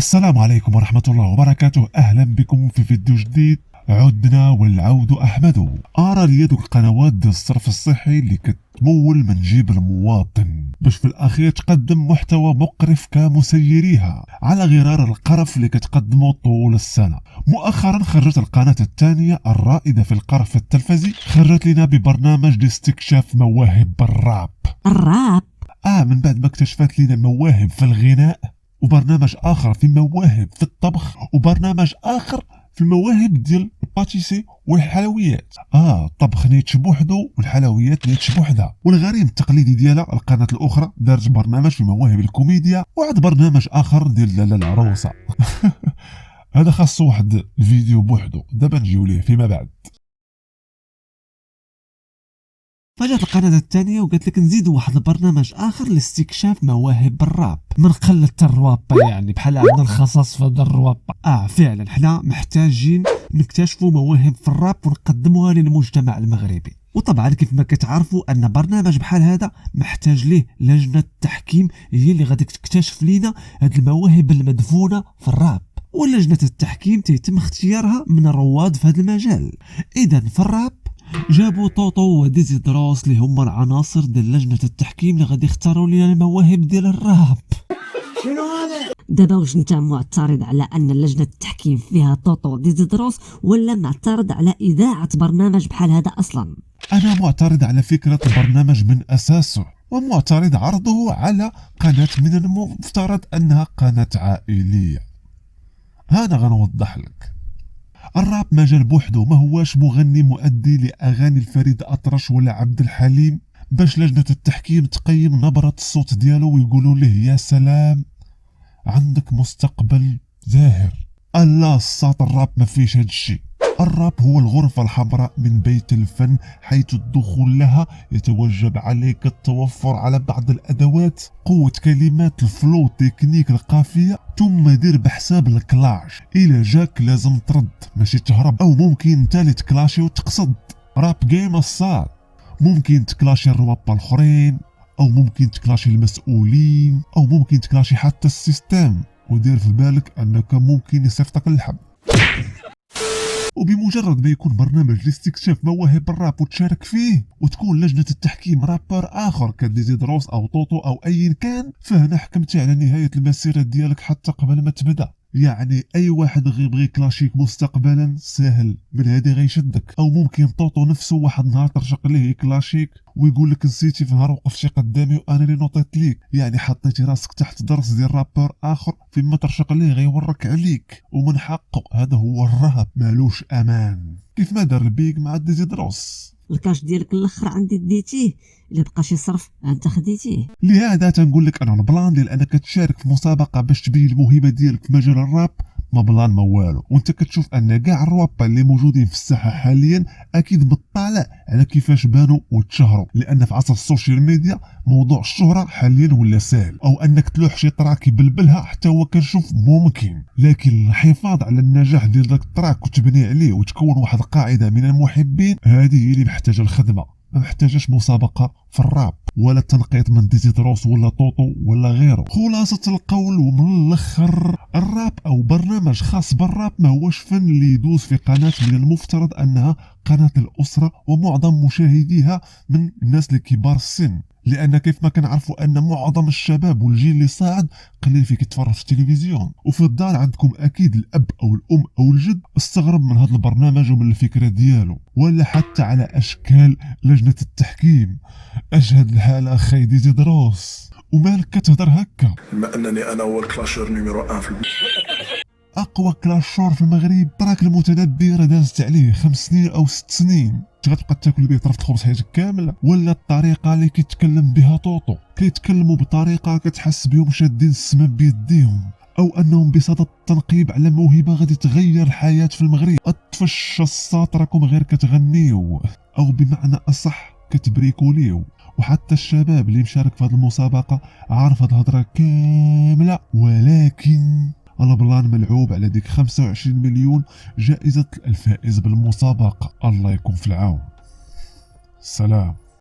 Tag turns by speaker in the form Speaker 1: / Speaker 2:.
Speaker 1: السلام عليكم ورحمة الله وبركاته. أهلا بكم في فيديو جديد. عدنا والعود أحمد. أرى لي دوك القنوات ديال الصرف الصحي اللي كتمول من جيب المواطن باش في الأخير تقدم محتوى مقرف كمسيريها على غرار القرف اللي كتقدمه طول السنة. مؤخرا خرجت القناة الثانية الرائدة في القرف التلفزي، خرجت لنا ببرنامج لاستكشاف مواهب الراب. من بعد ما اكتشفت لنا مواهب في الغناء، وبرنامج اخر في مواهب في الطبخ، وبرنامج اخر في المواهب ديال الباتيسي والحلويات. الطبخ نيتش بوحدو والحلويات نيتش بوحدها. والغريب التقليدي ديالها القناه الاخرى دارت برنامج في مواهب الكوميديا، وعاد برنامج اخر ديال لالا العروسه. هذا خاص واحد الفيديو بوحدو، دابا نجيو ليه فيما بعد. فجات القناة الثانية وقالت لك نزيدوا واحد البرنامج اخر لاستكشاف مواهب الراب. من قلت الروابا، يعني بحال عندنا الخصاص في هذا الروابا. فعلا حنا محتاجين نكتشفوا مواهب في الراب ونقدموها للمجتمع المغربي. وطبعا كيف ما كتعرفوا ان برنامج بحال هذا محتاج ليه لجنة التحكيم، هي اللي غادي تكتشف لينا هاد المواهب المدفونة في الراب. ولجنة التحكيم تيتم اختيارها من الرواد في هذا المجال. اذا في الراب جابوا طوطو وديزيدروس اللي هما العناصر ديال لجنة التحكيم اللي غادي يختاروا لنا المواهب ديال الراب.
Speaker 2: شنو هذا؟ دابا واش انت معترض على ان لجنة التحكيم فيها طوطو وديزيدروس، ولا معترض على اذاعة برنامج بحال هذا اصلا؟
Speaker 1: انا معترض على فكرة البرنامج من اساسه، ومعترض عرضه على قناة من المفترض انها قناة عائلية. انا غنوضح لك. الراب مجال بوحدو، ما هواش مغني مؤدي لاغاني الفريد اطرش ولا عبد الحليم باش لجنة التحكيم تقيم نبرة الصوت ديالو ويقولوا له يا سلام عندك مستقبل زاهر. الله الساط، الراب ما فيش هاد الشيء. الراب هو الغرفة الحمراء من بيت الفن، حيث الدخول لها يتوجب عليك التوفر على بعض الأدوات، قوة كلمات، الفلو، تكنيك، القافية، ثم دير بحساب الكلاش. إلا جاك لازم ترد ماشي تهرب، أو ممكن انت اللي تكلاشي وتقصد. راب جيم الصاد، ممكن تكلاشي الروابا الآخرين، أو ممكن تكلاشي المسؤولين، أو ممكن تكلاشي حتى السيستم، ودير في بالك أنك ممكن يصيفطك اللحم. وبمجرد ما يكون برنامج لاستكشاف مواهب الراب وتشارك فيه، وتكون لجنة التحكيم رابر آخر كديزيدروس أو طوطو أو أي كان، فهنا حكمتي على نهاية المسيرة ديالك حتى قبل ما تبدأ. يعني أي واحد غيبغي كلاشيك مستقبلا سهل من هادي غيشدك، أو ممكن طوطو نفسه واحد النهار ترشق ليه يكلاشيك ويقول لك نسيتي في نهار وقفتي قدامي وانا اللي نوطيت ليك. يعني حطيتي راسك تحت درس ديال رابر اخر، فيما ترشق ليه غيورك عليك، ومن حقه. هذا هو الرهب، مالوش امان، كيف ما دار البيك مع ديزيدروس.
Speaker 2: الكاش ديالك الاخر عندي ديتيه، الا بقى شي صرف انت خديتيه.
Speaker 1: لهذا تنقول لك انا البلان ديال انك تشارك في مسابقه باش تبين الموهبه ديالك في مجال الراب ما بلان ما والو. وانت كتشوف ان كاع الروابا اللي موجودين في الساحه حاليا اكيد مطلع على كيفاش بانوا وتشهروا، لان في عصر السوشيال ميديا موضوع الشهره حاليا ولا سهل، او انك تلوح شي تراك يبلبلها حتى هو كنشوف ممكن. لكن الحفاظ على النجاح ديال داك التراك وتبني عليه وتكون واحد القاعده من المحبين، هذه هي اللي محتاجه الخدمه، ما محتاجاش مسابقة في الراب ولا التنقيط من ديزيدروس ولا طوطو ولا غيره. خلاصة القول ومن الاخر، الراب او برنامج خاص بالراب ما هوش فن اللي يدوز في قناة من المفترض انها قناة الاسرة ومعظم مشاهديها من الناس الكبار السن، لان كيف ما كنعرفوا ان معظم الشباب والجيل اللي صاعد قليل فيك يتفرج في التلفزيون. وفي الدار عندكم اكيد الاب او الام او الجد استغرب من هذا البرنامج ومن الفكره ديالو، ولا حتى على اشكال لجنه التحكيم. اشهد الحاله اخي ديزيدروس، ومالك كتهضر هكا؟
Speaker 3: بما انني انا هو الكلاشور نيميرو 1 في
Speaker 1: اقوى كلاشور في المغرب. تراك المتنبي دازت عليه 5 سنين او 6 سنين. غتبقى تاكل به طرف الخبز حياتك كامله؟ ولا الطريقه اللي كيتكلم بها طوطو، كيتكلموا بطريقه كتحس بهم شادين السما بيديهم، او انهم بصدد التنقيب على موهبه غادي تغير الحياه في المغرب. اطفش الساط راكم غير كتغنيو، او بمعنى اصح كتبريكوليو. وحتى الشباب اللي مشارك في هذه المسابقه عارف هاد الهضره كامله، ولكن البلان ملعوب على ديك 25 مليون جائزة الفائز بالمسابقة. الله يكون في العون. سلام.